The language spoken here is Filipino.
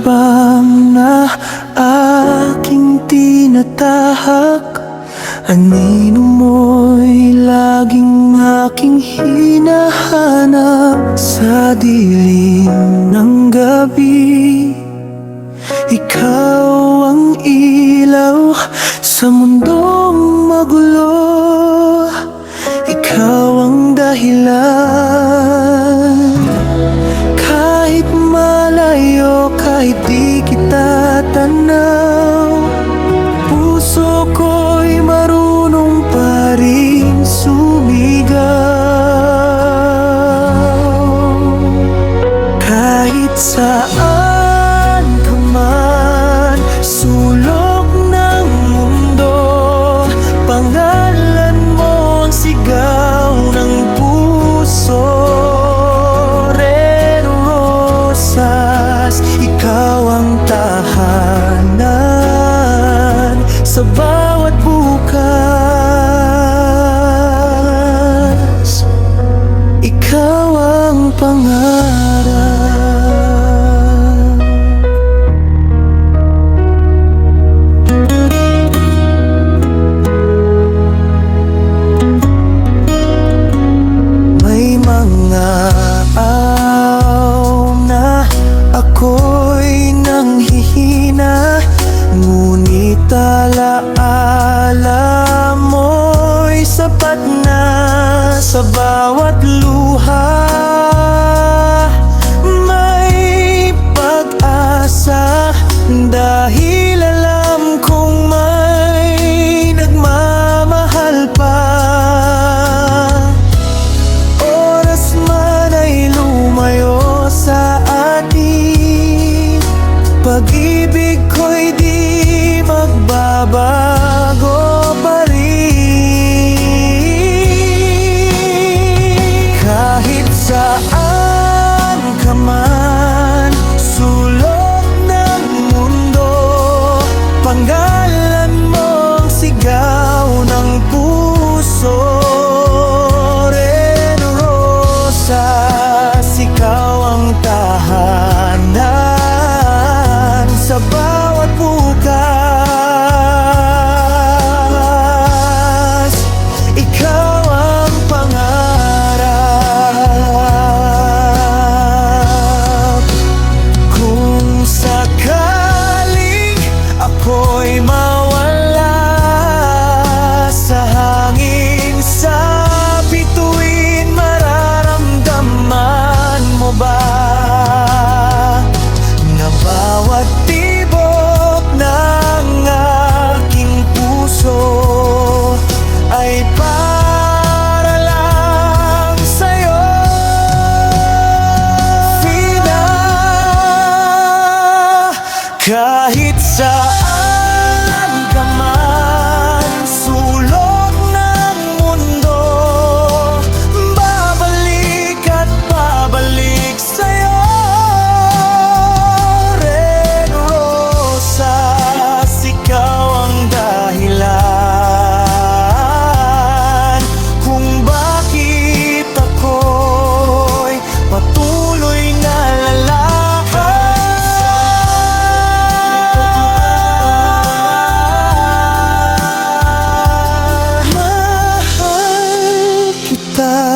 hakbang na aking tinatahak, anino mo'y laging aking hinahanap. Sa dilim ng gabi, ikaw ang ilaw sa mundong magulo. Ikaw ang dahilan, kahit malayo, kahit di kita tanaw, puso ko'y marunong pa rin sumigaw. Kahit saan ka man, sulok ng mundo, pangalan mo ang sigaw ng puso. Red Rosas, ikaw ang tahanan sa bawat bukas. Ikaw ang pangarap. May mga araw na ako'y nanghihina, ngunit alaala mo'y sapat na sa bawat luha. May pag-asa dahil alam kong may nagmamahal pa. Oras man ay lumayo sa atin, pag-ibig ko'y di magbabago pa rin. Kahit saan ka man, sulok ng mundo, pangalan mo ang sigaw ng puso. Red Rosas, ikaw ang tahanan sa bawat bukas. Ikaw ang pangarap. Kung sakaling ako'y mawala sa hangin, sa bituin, mararamdaman mo ba na bawat tibok ng aking puso ay para lang sa'yo? Fina, kahit saan ka man, sulok ng mundo, babalik at babalik sa'yo. Red Rosas, ikaw ang dahilan kung bakit ako'y patuloy na lalakad. Mahal kita.